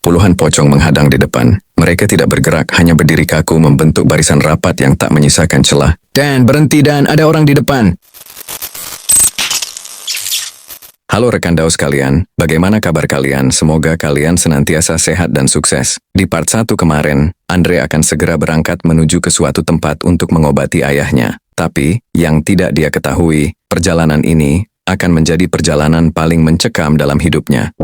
puluhan pocong menghadang di depan. Mereka tidak bergerak, hanya berdiri kaku membentuk barisan rapat yang tak menyisakan celah. Dan berhenti Dan, ada orang di depan. Halo rekan Daus kalian, bagaimana kabar kalian? Semoga kalian senantiasa sehat dan sukses. Di part 1 kemarin, Andre akan segera berangkat menuju ke suatu tempat untuk mengobati ayahnya. Tapi, yang tidak dia ketahui, perjalanan ini akan menjadi perjalanan paling mencekam dalam hidupnya.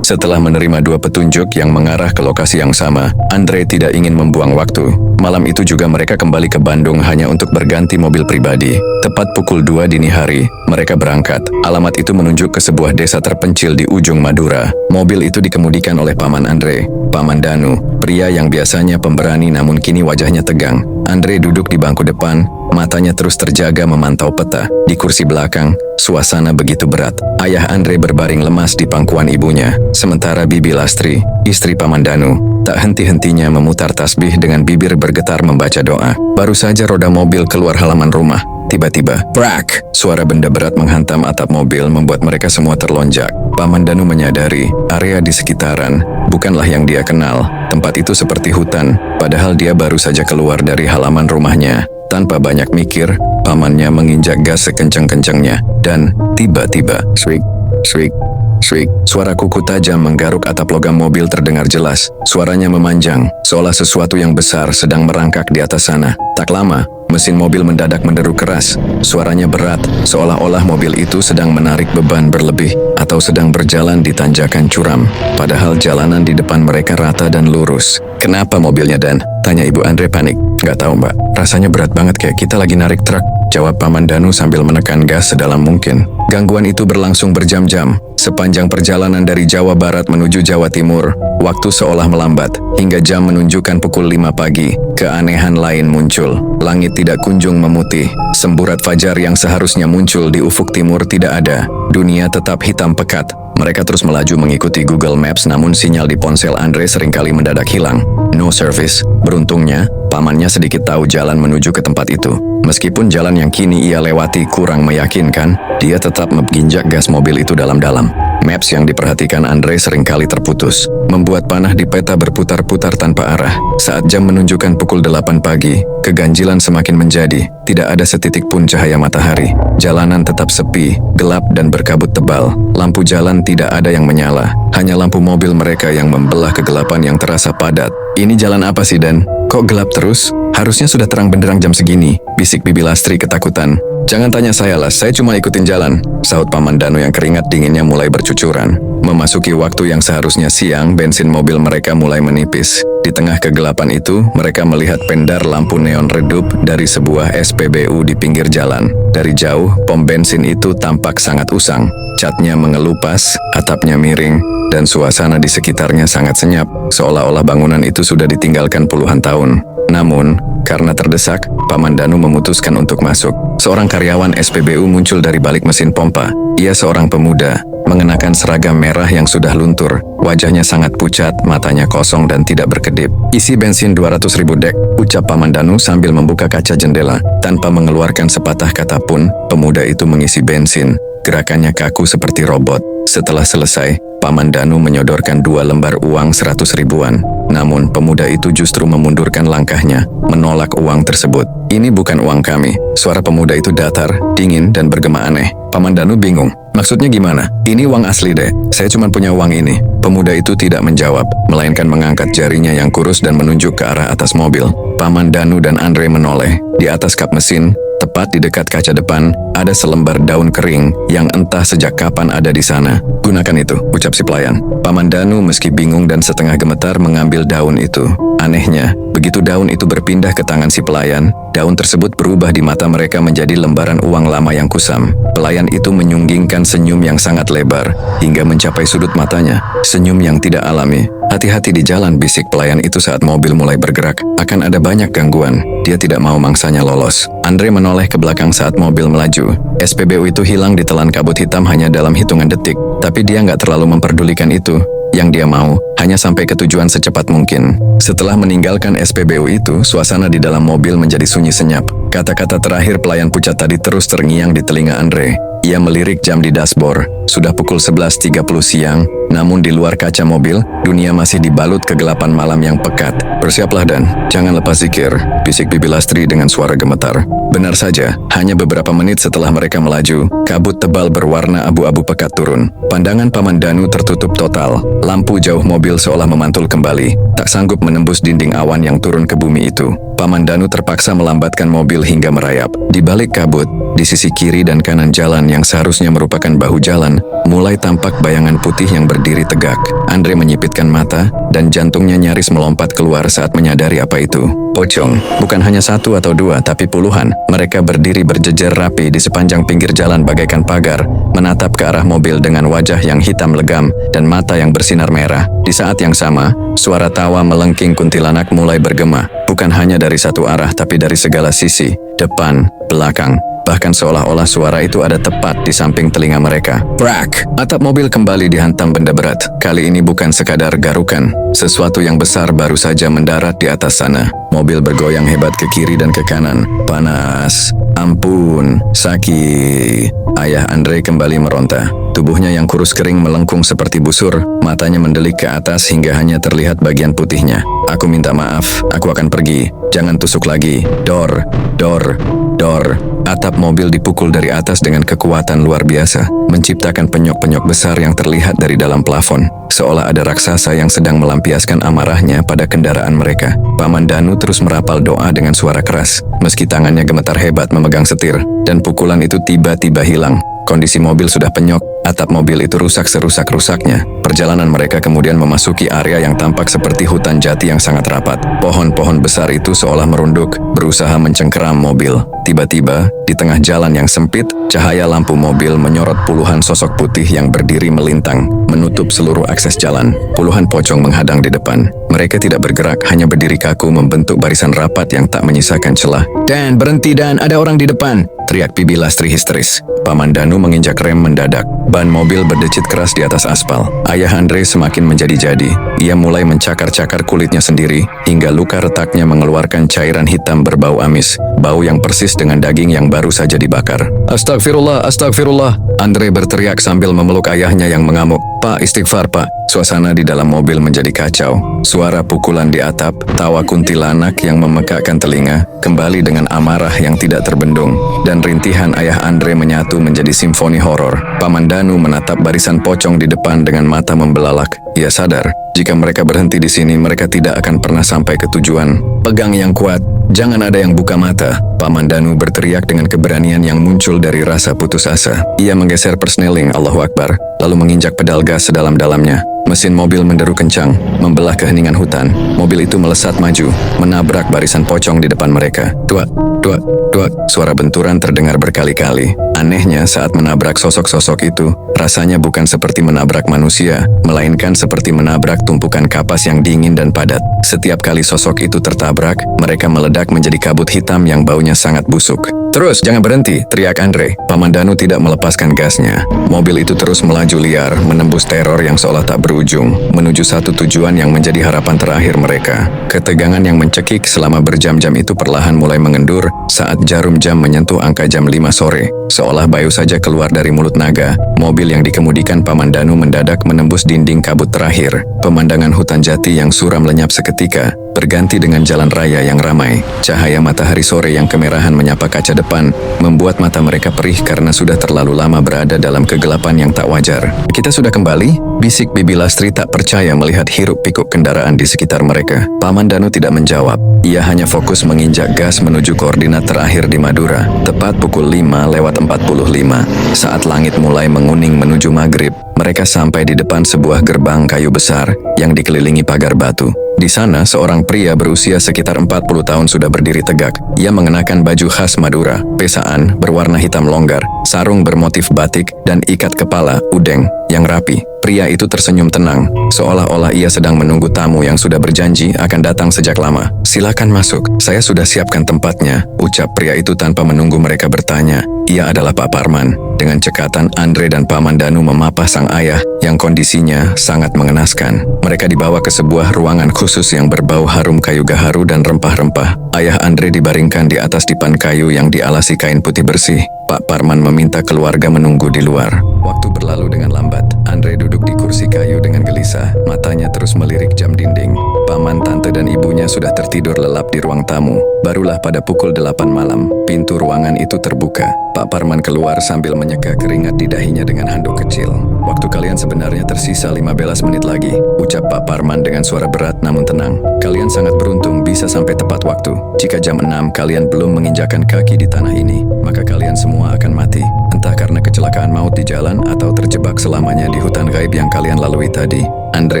Setelah menerima 2 petunjuk yang mengarah ke lokasi yang sama, Andre tidak ingin membuang waktu. Malam itu juga mereka kembali ke Bandung hanya untuk berganti mobil pribadi. Tepat pukul 2 dini hari, mereka berangkat. Alamat itu menunjuk ke sebuah desa terpencil di ujung Madura. Mobil itu dikemudikan oleh paman Andre, Paman Danu, pria yang biasanya pemberani namun kini wajahnya tegang. Andre duduk di bangku depan, matanya terus terjaga memantau peta. Di kursi belakang, suasana begitu berat. Ayah Andre berbaring lemas di pangkuan ibunya, sementara Bibi Lastri, istri Paman Danu, tak henti-hentinya memutar tasbih dengan bibir bergetar membaca doa. Baru saja roda mobil keluar halaman rumah. Tiba-tiba, brak! Suara benda berat menghantam atap mobil membuat mereka semua terlonjak. Paman Danu menyadari, area di sekitaran bukanlah yang dia kenal. Tempat itu seperti hutan, padahal dia baru saja keluar dari halaman rumahnya. Tanpa banyak mikir, pamannya menginjak gas sekencang-kencangnya. Dan tiba-tiba, shriek, shriek, shriek. Suara kuku tajam menggaruk atap logam mobil terdengar jelas. Suaranya memanjang, seolah sesuatu yang besar sedang merangkak di atas sana. Tak lama, mesin mobil mendadak menderu keras. Suaranya berat, seolah-olah mobil itu sedang menarik beban berlebih atau sedang berjalan di tanjakan curam. Padahal jalanan di depan mereka rata dan lurus. "Kenapa mobilnya, Dan?" tanya Ibu Andre panik. "Nggak tahu, Mbak. Rasanya berat banget kayak kita lagi narik truk," jawab Paman Danu sambil menekan gas sedalam mungkin. Gangguan itu berlangsung berjam-jam. Sepanjang perjalanan dari Jawa Barat menuju Jawa Timur, waktu seolah melambat. Hingga jam menunjukkan pukul 5 pagi, keanehan lain muncul. Langit tidak kunjung memutih. Semburat fajar yang seharusnya muncul di ufuk timur tidak ada. Dunia tetap hitam pekat. Mereka terus melaju mengikuti Google Maps, namun sinyal di ponsel Andre seringkali mendadak hilang. No service. Beruntungnya, pamannya sedikit tahu jalan menuju ke tempat itu. Meskipun jalan yang kini ia lewati kurang meyakinkan, dia tetap menginjak gas mobil itu dalam-dalam. Maps yang diperhatikan Andre seringkali terputus, membuat panah di peta berputar-putar tanpa arah. Saat jam menunjukkan pukul 8 pagi, keganjilan semakin menjadi. Tidak ada setitik pun cahaya matahari. Jalanan tetap sepi, gelap dan berkabut tebal. Lampu jalan tidak ada yang menyala. Hanya lampu mobil mereka yang membelah kegelapan yang terasa padat. "Ini jalan apa sih, Dan? Kok gelap terus? Harusnya sudah terang benderang jam segini," bisik Bibi Lastri ketakutan. "Jangan tanya saya lah, saya cuma ikutin jalan," sahut Paman Danu yang keringat dinginnya mulai bercucuran. Memasuki waktu yang seharusnya siang, bensin mobil mereka mulai menipis. Di tengah kegelapan itu, mereka melihat pendar lampu neon redup dari sebuah SPBU di pinggir jalan. Dari jauh, pom bensin itu tampak sangat usang. Catnya mengelupas, atapnya miring, dan suasana di sekitarnya sangat senyap, seolah-olah bangunan itu sudah ditinggalkan puluhan tahun. Namun, karena terdesak, Paman Danu memutuskan untuk masuk. Seorang karyawan SPBU muncul dari balik mesin pompa. Ia seorang pemuda, mengenakan seragam merah yang sudah luntur. Wajahnya sangat pucat, matanya kosong dan tidak berkedip. "Isi bensin 200.000 dek," ucap Paman Danu sambil membuka kaca jendela. Tanpa mengeluarkan sepatah kata pun, pemuda itu mengisi bensin. Gerakannya kaku seperti robot. Setelah selesai, Paman Danu menyodorkan 2 lembar uang 100 ribuan. Namun, pemuda itu justru memundurkan langkahnya, menolak uang tersebut. "Ini bukan uang kami." Suara pemuda itu datar, dingin, dan bergema aneh. Paman Danu bingung. "Maksudnya gimana? Ini uang asli deh. Saya cuma punya uang ini." Pemuda itu tidak menjawab, melainkan mengangkat jarinya yang kurus dan menunjuk ke arah atas mobil. Paman Danu dan Andre menoleh. Di atas kap mesin, tepat di dekat kaca depan, ada selembar daun kering yang entah sejak kapan ada di sana. "Gunakan itu," ucap si pelayan. Paman Danu meski bingung dan setengah gemetar mengambil daun itu. Anehnya, begitu daun itu berpindah ke tangan si pelayan, daun tersebut berubah di mata mereka menjadi lembaran uang lama yang kusam. Pelayan itu menyunggingkan senyum yang sangat lebar, hingga mencapai sudut matanya. Senyum yang tidak alami. "Hati-hati di jalan," bisik pelayan itu saat mobil mulai bergerak. "Akan ada banyak gangguan." Dia tidak mau mangsanya lolos. Andre menoleh ke belakang saat mobil melaju. SPBU itu hilang ditelan kabut hitam hanya dalam hitungan detik. Tapi dia nggak terlalu memperdulikan itu. Yang dia mau, hanya sampai ke tujuan secepat mungkin. Setelah meninggalkan SPBU itu, suasana di dalam mobil menjadi sunyi senyap. Kata-kata terakhir pelayan pucat tadi terus terngiang di telinga Andre. Ia melirik jam di dashboard. Sudah pukul 11.30 siang, namun di luar kaca mobil, dunia masih dibalut kegelapan malam yang pekat. Bersiaplah Dan, jangan lepas zikir, bisik Bibi Lastri dengan suara gemetar. Benar saja, hanya beberapa menit setelah mereka melaju, kabut tebal berwarna abu-abu pekat turun. Pandangan Paman Danu tertutup total. Lampu jauh mobil seolah memantul kembali, tak sanggup menembus dinding awan yang turun ke bumi itu. Paman Danu terpaksa melambatkan mobil hingga merayap. Di balik kabut, di sisi kiri dan kanan jalan yang seharusnya merupakan bahu jalan, mulai tampak bayangan putih yang berdiri tegak. Andre menyipitkan mata, dan jantungnya nyaris melompat keluar saat menyadari apa itu. Pocong, bukan hanya satu atau dua, tapi puluhan. Mereka berdiri berjejer rapi di sepanjang pinggir jalan bagaikan pagar, menatap ke arah mobil dengan wajah yang hitam legam dan mata yang bersinar merah. Di saat yang sama, suara tawa melengking kuntilanak mulai bergema, bukan hanya dari satu arah tapi dari segala sisi, depan, belakang. Bahkan seolah-olah suara itu ada tepat di samping telinga mereka. Brak! Atap mobil kembali dihantam benda berat. Kali ini bukan sekadar garukan. Sesuatu yang besar baru saja mendarat di atas sana. Mobil bergoyang hebat ke kiri dan ke kanan. Panas. Ampun. Sakit. Ayah Andre kembali meronta. Tubuhnya yang kurus kering melengkung seperti busur. Matanya mendelik ke atas hingga hanya terlihat bagian putihnya. Aku minta maaf. Aku akan pergi. Jangan tusuk lagi. Dor. Dor. Dor. Atap mobil dipukul dari atas dengan kekuatan luar biasa, menciptakan penyok-penyok besar yang terlihat dari dalam plafon, seolah ada raksasa yang sedang melampiaskan amarahnya pada kendaraan mereka. Paman Danu terus merapal doa dengan suara keras, meski tangannya gemetar hebat memegang setir, dan pukulan itu tiba-tiba hilang. Kondisi mobil sudah penyok, atap mobil itu rusak serusak-rusaknya. Perjalanan mereka kemudian memasuki area yang tampak seperti hutan jati yang sangat rapat. Pohon-pohon besar itu seolah merunduk, berusaha mencengkeram mobil. Tiba-tiba, di tengah jalan yang sempit, cahaya lampu mobil menyorot puluhan sosok putih yang berdiri melintang, menutup seluruh akses jalan. Puluhan pocong menghadang di depan. Mereka tidak bergerak, hanya berdiri kaku membentuk barisan rapat yang tak menyisakan celah. Dan berhenti Dan, ada orang di depan! Teriak Bibi Lastri histeris. Paman Danu menginjak rem mendadak. Ban mobil berdecit keras di atas aspal. Ayah Andre semakin menjadi-jadi. Ia mulai mencakar-cakar kulitnya sendiri, hingga luka retaknya mengeluarkan cairan hitam berbau amis. Bau yang persis dengan daging yang baru saja dibakar. Astagfirullah, astagfirullah. Andre berteriak sambil memeluk ayahnya yang mengamuk. Pak, istighfar Pak. Suasana di dalam mobil menjadi kacau. Suara pukulan di atap, tawa kuntilanak yang memekakkan telinga, kembali dengan amarah yang tidak terbendung. Dan rintihan ayah Andre menyatu menjadi simfoni horor. Paman Danu menatap barisan pocong di depan dengan mata membelalak. Ia sadar, jika mereka berhenti di sini, mereka tidak akan pernah sampai ke tujuan. Pegang yang kuat, jangan ada yang buka mata. Paman Danu berteriak dengan keberanian yang muncul dari rasa putus asa. Ia menggeser persneling, Allahu Akbar, lalu menginjak pedal gas sedalam-dalamnya. Mesin mobil menderu kencang, membelah keheningan hutan. Mobil itu melesat maju, menabrak barisan pocong di depan mereka. Duak, duak, duak. Suara benturan terdengar berkali-kali. Anehnya, saat menabrak sosok-sosok itu, rasanya bukan seperti menabrak manusia, melainkan seperti menabrak tumpukan kapas yang dingin dan padat. Setiap kali sosok itu tertabrak, mereka meledak menjadi kabut hitam yang baunya sangat busuk. Terus, jangan berhenti, teriak Andre. Paman Danu tidak melepaskan gasnya. Mobil itu terus melaju liar, menembus teror yang seolah tak berujung, menuju satu tujuan yang menjadi harapan terakhir mereka. Ketegangan yang mencekik selama berjam-jam itu perlahan mulai mengendur saat jarum jam menyentuh angka jam 5 sore. Seolah bayu saja keluar dari mulut naga, mobil yang dikemudikan Paman Danu mendadak menembus dinding kabut terakhir. Pemandangan hutan jati yang suram lenyap seketika, berganti dengan jalan raya yang ramai. Cahaya matahari sore yang kemerahan menyapa kaca depan, membuat mata mereka perih karena sudah terlalu lama berada dalam kegelapan yang tak wajar. Kita sudah kembali? Bisik Bibi Lastri tak percaya melihat hiruk pikuk kendaraan di sekitar mereka. Paman Danu tidak menjawab. Ia hanya fokus menginjak gas menuju koordinat terakhir di Madura, tepat pukul 5:45. Saat langit mulai menguning menuju maghrib, mereka sampai di depan sebuah gerbang kayu besar yang dikelilingi pagar batu. Di sana, seorang pria berusia sekitar 40 tahun sudah berdiri tegak. Ia mengenakan baju khas Madura, pesaan berwarna hitam longgar, sarung bermotif batik, dan ikat kepala, udeng. yang rapi. Pria itu tersenyum tenang, seolah-olah ia sedang menunggu tamu yang sudah berjanji akan datang sejak lama. "Silakan masuk, saya sudah siapkan tempatnya," ucap pria itu tanpa menunggu mereka bertanya. Ia adalah Pak Parman. Dengan cekatan, Andre dan Paman Danu memapah sang ayah yang kondisinya sangat mengenaskan. Mereka dibawa ke sebuah ruangan khusus yang berbau harum kayu gaharu dan rempah-rempah. Ayah Andre dibaringkan di atas dipan kayu yang dialasi kain putih bersih. Pak Parman meminta keluarga menunggu di luar. Waktu berlalu dengan lambat. Andre duduk di kursi kayu dengan gelisah, matanya terus melirik jam dinding. Paman, tante, dan ibunya sudah tertidur lelap di ruang tamu. Barulah pada pukul 8 malam, pintu ruangan itu terbuka. Pak Parman keluar sambil menyeka keringat di dahinya dengan handuk kecil. "Waktu kalian sebenarnya tersisa 15 menit lagi," ucap Pak Parman dengan suara berat namun tenang. "Kalian sangat beruntung bisa sampai tepat waktu. Jika jam 6 kalian belum menginjakan kaki di tanah ini, maka kalian semua akan mati. Entah karena kecelakaan maut di jalan atau terjebak selamanya di hutan gaib yang kalian lalui tadi." Andre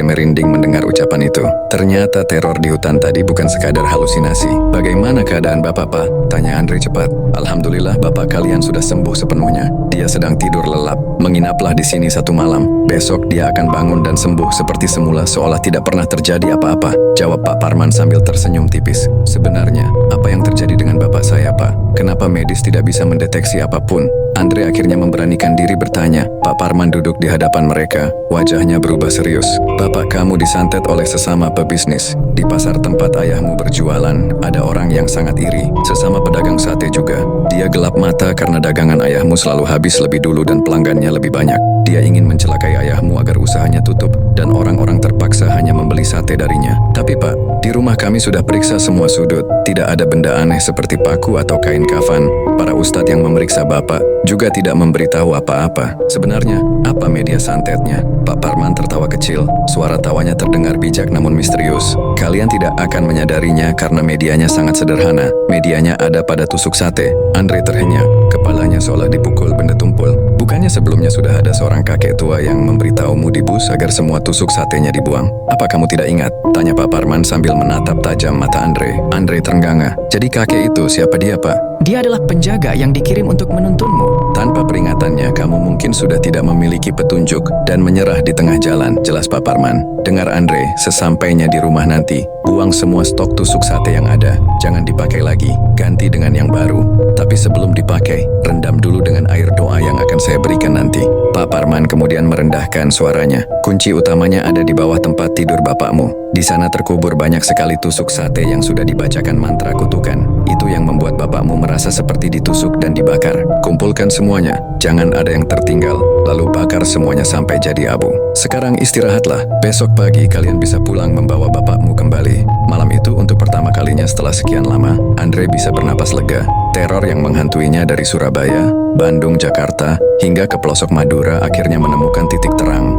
merinding mendengar ucapan itu. Ternyata teror di hutan tadi bukan sekadar halusinasi. "Bagaimana keadaan Bapak, Pak?" tanya Andre cepat. "Alhamdulillah, Bapak kalian sudah sembuh sepenuhnya. Dia sedang tidur lelap. Menginaplah di sini 1 malam. Besok dia akan bangun dan sembuh seperti semula seolah tidak pernah terjadi apa-apa," jawab Pak Parman sambil tersenyum tipis. "Sebenarnya, apa yang terjadi dengan Bapak saya, Pak? Kenapa medis tidak bisa mendeteksi apapun?" Andre akhirnya memberanikan diri bertanya. Pak Parman duduk di hadapan mereka, wajahnya berubah serius. "Bapak kamu disantet oleh sesama pebisnis. Di pasar tempat ayahmu berjualan, ada orang yang sangat iri, sesama pedagang sate juga. Dia gelap mata karena dagangan ayahmu selalu habis lebih dulu dan pelanggannya lebih banyak. Dia ingin mencelakai ayahmu agar usahanya tutup, dan orang-orang terpaksa hanya membeli sate darinya. Tapi Pak, di rumah kami sudah periksa semua sudut. Tidak ada benda aneh seperti paku atau kain kafan. Para ustadz yang memeriksa Bapak juga tidak memberitahu apa-apa. Sebenarnya, apa media santetnya?" Pak Parman tertawa kecil. Suara tawanya terdengar bijak namun misterius. "Kalian tidak akan menyadarinya karena medianya sangat sederhana. Medianya ada pada tusuk sate." Andre terhenyak, kepalanya seolah dipukul benda tumpul. "Bukannya sebelumnya sudah ada seorang kakek tua yang memberitahumu di bus agar semua tusuk satenya dibuang? Apa kamu tidak ingat?" tanya Pak Parman sambil menatap tajam mata Andre. Andre terengganga. "Jadi kakek itu siapa dia, Pak?" Dia adalah penjaga yang dikirim untuk menuntunmu. "Tanpa peringatannya, kamu mungkin sudah tidak memiliki petunjuk dan menyerah di tengah jalan," jelas Pak Parman. "Dengar Andre, sesampainya di rumah nanti, buang semua stok tusuk sate yang ada. Jangan dipakai lagi, ganti dengan yang baru. Tapi sebelum dipakai, rendam dulu dengan air doa yang akan saya berikan nanti." Pak Parman kemudian merendahkan suaranya. "Kunci utamanya ada di bawah tempat tidur bapakmu. Di sana terkubur banyak sekali tusuk sate yang sudah dibacakan mantra kutukan. Itu yang membuat bapakmu merasa seperti ditusuk dan dibakar. Kumpulkan semuanya, jangan ada yang tertinggal, lalu bakar semuanya sampai jadi abu. Sekarang istirahatlah, besok pagi kalian bisa pulang membawa bapakmu kembali." Malam itu untuk pertama kalinya setelah sekian lama, Andre bisa bernapas lega. Teror yang menghantuinya dari Surabaya, Bandung, Jakarta, hingga ke pelosok Madura akhirnya menemukan titik terang.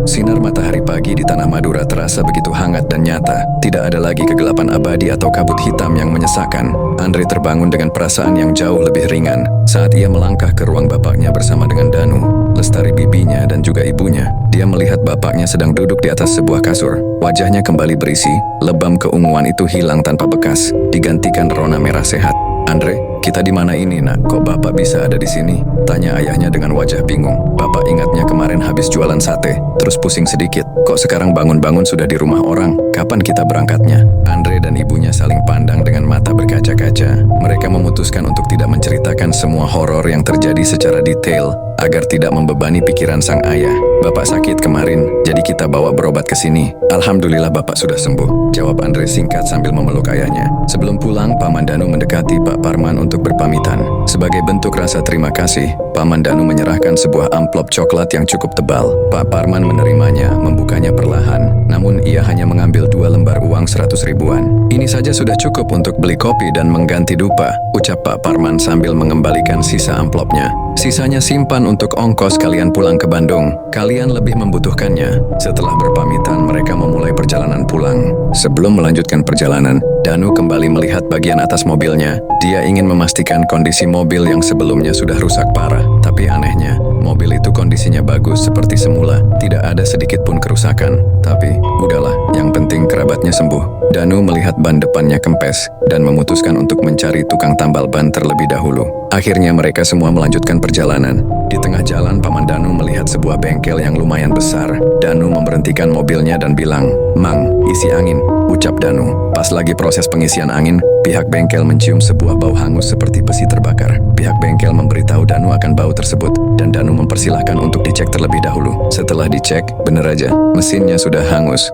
Sinar matahari pagi di tanah Madura terasa begitu hangat dan nyata. Tidak ada lagi kegelapan abadi atau kabut hitam yang menyesakan. Andre terbangun dengan perasaan yang jauh lebih ringan saat ia melangkah ke ruang bapaknya bersama dengan Danu, Lestari bibinya, dan juga ibunya. Dia melihat bapaknya sedang duduk di atas sebuah kasur. Wajahnya kembali berisi, lebam keunguan itu hilang tanpa bekas, digantikan rona merah sehat. "Andre, kita di mana ini, Nak? Kok Bapak bisa ada di sini?" tanya ayahnya dengan wajah bingung. Bapak ingatnya kemarin habis jualan sate, terus pusing sedikit. Kok sekarang bangun-bangun sudah di rumah orang? Kapan kita berangkatnya? Andre dan ibunya saling pandang dengan mata berkaca-kaca. Mereka memutuskan untuk tidak menceritakan semua horor yang terjadi secara detail agar tidak membebani pikiran sang ayah. "Bapak sakit kemarin, jadi kita bawa berobat ke sini. Alhamdulillah Bapak sudah sembuh," jawab Andre singkat sambil memeluk ayahnya. Sebelum pulang, Paman Danu mendekati Pak Parman untuk berpamitan. Sebagai bentuk rasa terima kasih, Paman Danu menyerahkan sebuah amplop coklat yang cukup tebal. Pak Parman menerimanya, membukanya perlahan. Namun ia hanya mengambil 2 lembar uang 100 ribuan. "Ini saja sudah cukup untuk beli kopi dan mengganti dupa," ucap Pak Parman sambil mengembalikan sisa amplopnya. "Sisanya simpan untuk ongkos kalian pulang ke Bandung. Kalian lebih membutuhkannya." Setelah berpamitan, mereka memulai perjalanan pulang. Sebelum melanjutkan perjalanan, Danu kembali melihat bagian atas mobilnya. Dia ingin memastikan kondisi mobil yang sebelumnya sudah rusak parah. Tapi anehnya, Mobil itu kondisinya bagus seperti semula, tidak ada sedikit pun kerusakan. Tapi, udahlah, yang penting kerabatnya sembuh. Danu melihat ban depannya kempes dan memutuskan untuk mencari tukang tambal ban terlebih dahulu. Akhirnya mereka semua melanjutkan perjalanan. Di tengah jalan, Paman Danu melihat sebuah bengkel yang lumayan besar. Danu memberhentikan mobilnya dan bilang, "Mang, isi angin," ucap Danu. Pas lagi proses pengisian angin, pihak bengkel mencium sebuah bau hangus seperti besi terbakar. Pihak bengkel memberitahu Danu akan bau tersebut, dan Danu mempersilahkan untuk dicek terlebih dahulu. Setelah dicek, bener aja, mesinnya sudah hangus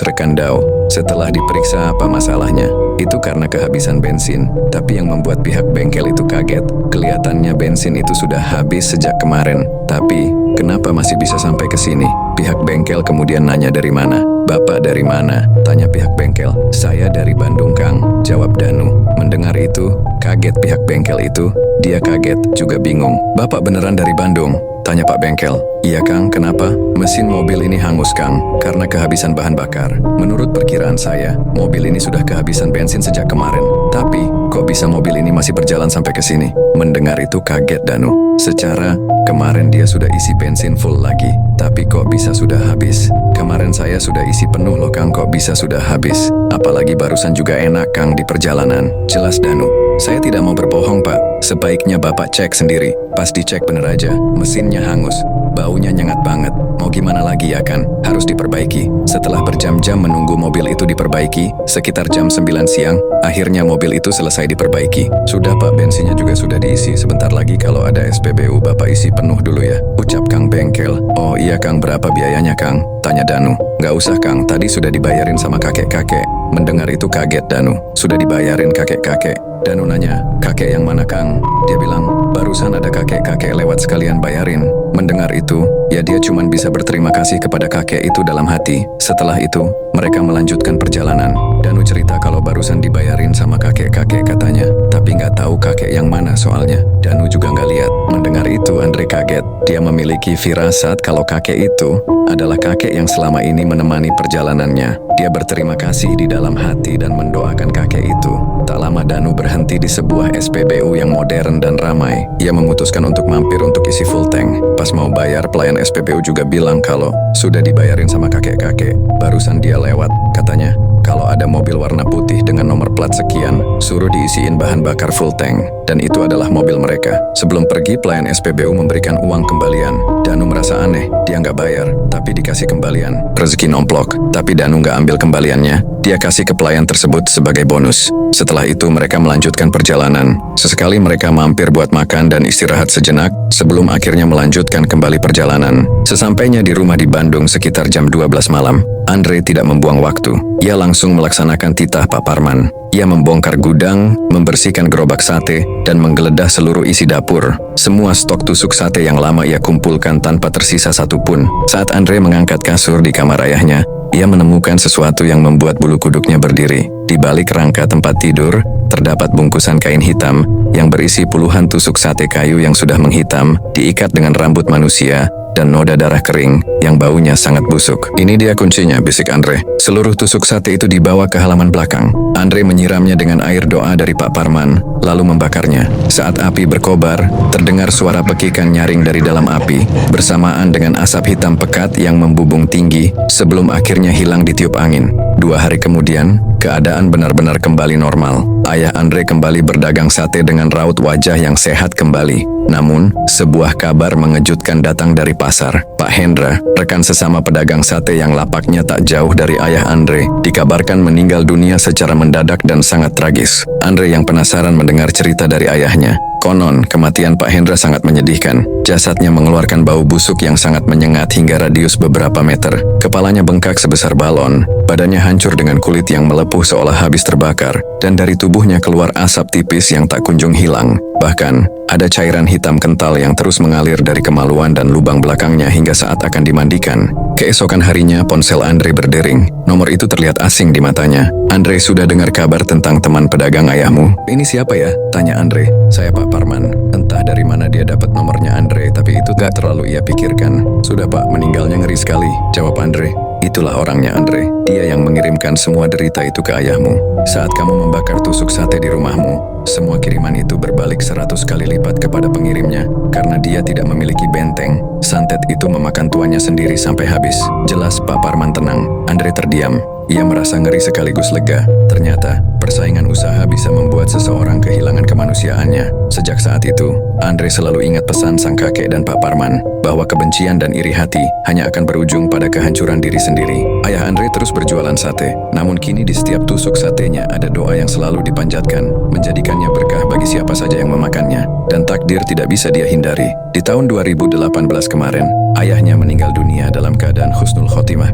rekan Dao. Setelah diperiksa apa masalahnya, itu karena kehabisan bensin. Tapi yang membuat pihak bengkel itu kaget, kelihatannya bensin itu sudah habis sejak kemarin. Tapi, kenapa masih bisa sampai ke sini? Pihak bengkel kemudian nanya dari mana. "Bapak dari mana?" tanya pihak bengkel. "Saya dari Bandung, Kang," jawab Danu. Mendengar itu, kaget pihak bengkel itu. Dia kaget, juga bingung. "Bapak beneran dari Bandung?" tanya Pak Bengkel. "Iya, Kang, kenapa?" "Mesin mobil ini hangus, Kang, karena kehabisan bahan bakar. Menurut perkiraan saya, mobil ini sudah kehabisan bensin sejak kemarin. Tapi, kok bisa mobil ini masih berjalan sampai ke sini?" Mendengar itu kaget Danu. Secara, kemarin dia sudah isi bensin full lagi. Tapi kok bisa sudah habis? "Kemarin saya sudah isi penuh loh, Kang, kok bisa sudah habis? Apalagi barusan juga enak, Kang, di perjalanan," jelas Danu. "Saya tidak mau berbohong, Pak. Sebaiknya Bapak cek sendiri." Pas dicek bener aja, mesinnya hangus. Baunya nyengat banget. Mau gimana lagi ya kan? Harus diperbaiki. Setelah berjam-jam menunggu mobil itu diperbaiki, sekitar jam 9 siang, akhirnya mobil itu selesai diperbaiki. "Sudah Pak, bensinnya juga sudah diisi. Sebentar lagi kalau ada SPBU Bapak isi penuh dulu ya," ucap Kang Bengkel. "Oh iya Kang, berapa biayanya Kang?" tanya Danu. "Nggak usah Kang, tadi sudah dibayarin sama kakek-kakek." Mendengar itu kaget Danu. "Sudah dibayarin kakek-kakek?" Danu nanya, "Kakek yang mana Kang?" Dia bilang, "Barusan ada kakek-kakek lewat sekalian bayarin." Mendengar itu, ya dia cuman bisa berterima kasih kepada kakek itu dalam hati. Setelah itu, mereka melanjutkan perjalanan. Danu cerita kalau barusan dibayarin sama kakek-kakek katanya, tapi nggak tahu kakek yang mana soalnya. Danu juga nggak lihat. Mendengar itu, Andre kaget. Dia memiliki firasat kalau kakek itu adalah kakek yang selama ini menemani perjalanannya. Dia berterima kasih di dalam hati dan mendoakan kakek itu. Tak lama Danu berhenti di sebuah SPBU yang modern dan ramai. Ia memutuskan untuk mampir untuk isi full tank. Pas mau bayar, pelayan SPBU juga bilang kalau sudah dibayarin sama kakek-kakek. Barusan dia lewat, katanya, kalau ada mobil warna putih dengan nomor plat sekian, suruh diisiin bahan bakar full tank. Dan itu adalah mobil mereka. Sebelum pergi, pelayan SPBU memberikan uang kembalian. Danu merasa aneh, dia nggak bayar, tapi dikasih kembalian. Rezeki nomplok, tapi Danu nggak ambil kembaliannya. Dia kasih ke pelayan tersebut sebagai bonus. Setelah itu mereka melanjutkan perjalanan. Sesekali mereka mampir buat makan dan istirahat sejenak, sebelum akhirnya melanjutkan kembali perjalanan. Sesampainya di rumah di Bandung sekitar jam 12 malam, Andre tidak membuang waktu. Ia langsung melaksanakan titah Pak Parman. Ia membongkar gudang, membersihkan gerobak sate, dan menggeledah seluruh isi dapur. Semua stok tusuk sate yang lama ia kumpulkan tanpa tersisa satupun. Saat Andre mengangkat kasur di kamar ayahnya, ia menemukan sesuatu yang membuat bulu kuduknya berdiri. Di balik rangka tempat tidur, terdapat bungkusan kain hitam yang berisi puluhan tusuk sate kayu yang sudah menghitam, diikat dengan rambut manusia, dan noda darah kering yang baunya sangat busuk. "Ini dia kuncinya," bisik Andre. Seluruh tusuk sate itu dibawa ke halaman belakang. Andre menyiramnya dengan air doa dari Pak Parman, lalu membakarnya. Saat api berkobar, terdengar suara pekikan nyaring dari dalam api, bersamaan dengan asap hitam pekat yang membubung tinggi sebelum akhirnya hilang ditiup angin. 2 hari kemudian, keadaan benar-benar kembali normal. Ayah Andre kembali berdagang sate dengan raut wajah yang sehat kembali. Namun, sebuah kabar mengejutkan datang dari pasar. Pak Hendra, rekan sesama pedagang sate yang lapaknya tak jauh dari ayah Andre, dikabarkan meninggal dunia secara mendadak dan sangat tragis. Andre yang penasaran mendengar cerita dari ayahnya. Konon, kematian Pak Hendra sangat menyedihkan. Jasadnya mengeluarkan bau busuk yang sangat menyengat hingga radius beberapa meter. Kepalanya bengkak sebesar balon, badannya hancur dengan kulit yang melepuh seolah habis terbakar, dan dari tubuhnya keluar asap tipis yang tak kunjung hilang. Bahkan, ada cairan hitam kental yang terus mengalir dari kemaluan dan lubang belakangnya hingga saat akan dimandikan. Keesokan harinya, ponsel Andre berdering. Nomor itu terlihat asing di matanya. "Andre, sudah dengar kabar tentang teman pedagang ayahmu?" "Ini siapa ya?" tanya Andre. "Saya Pak Parman." Entah dari mana dia dapat nomornya Andre, tapi itu gak terlalu ia pikirkan. "Sudah Pak, meninggalnya ngeri sekali," jawab Andre. "Itulah orangnya Andre. Dia yang mengirimkan semua derita itu ke ayahmu. Saat kamu membakar tusuk sate di rumahmu, Semua kiriman itu berbalik 100 kali lipat kepada pengirimnya. Karena dia tidak memiliki benteng, santet itu memakan tuannya sendiri sampai habis. Jelas Pak Parman tenang. Andre terdiam. Ia merasa ngeri sekaligus lega. Ternyata, persaingan usaha bisa membuat seseorang kehilangan kemanusiaannya. Sejak saat itu, Andre selalu ingat pesan sang kakek dan Pak Parman, bahwa kebencian dan iri hati hanya akan berujung pada kehancuran diri sendiri. Ayah Andre terus berjualan sate, namun kini di setiap tusuk satenya ada doa yang selalu dipanjatkan, menjadikannya berkah bagi siapa saja yang memakannya. Dan takdir tidak bisa dia hindari. Di tahun 2018 kemarin, ayahnya meninggal dunia dalam keadaan husnul khotimah.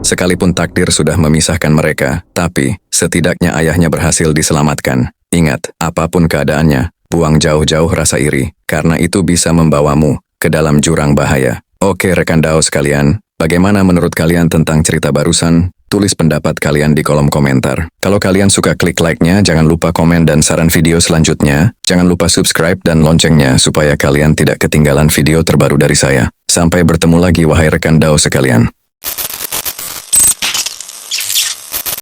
Sekalipun takdir sudah memisahkan mereka, tapi setidaknya ayahnya berhasil diselamatkan. Ingat, apapun keadaannya, buang jauh-jauh rasa iri, karena itu bisa membawamu ke dalam jurang bahaya. Oke rekan Dao sekalian, bagaimana menurut kalian tentang cerita barusan? Tulis pendapat kalian di kolom komentar. Kalau kalian suka klik like-nya, jangan lupa komen dan saran video selanjutnya. Jangan lupa subscribe dan loncengnya supaya kalian tidak ketinggalan video terbaru dari saya. Sampai bertemu lagi wahai rekan Dao sekalian.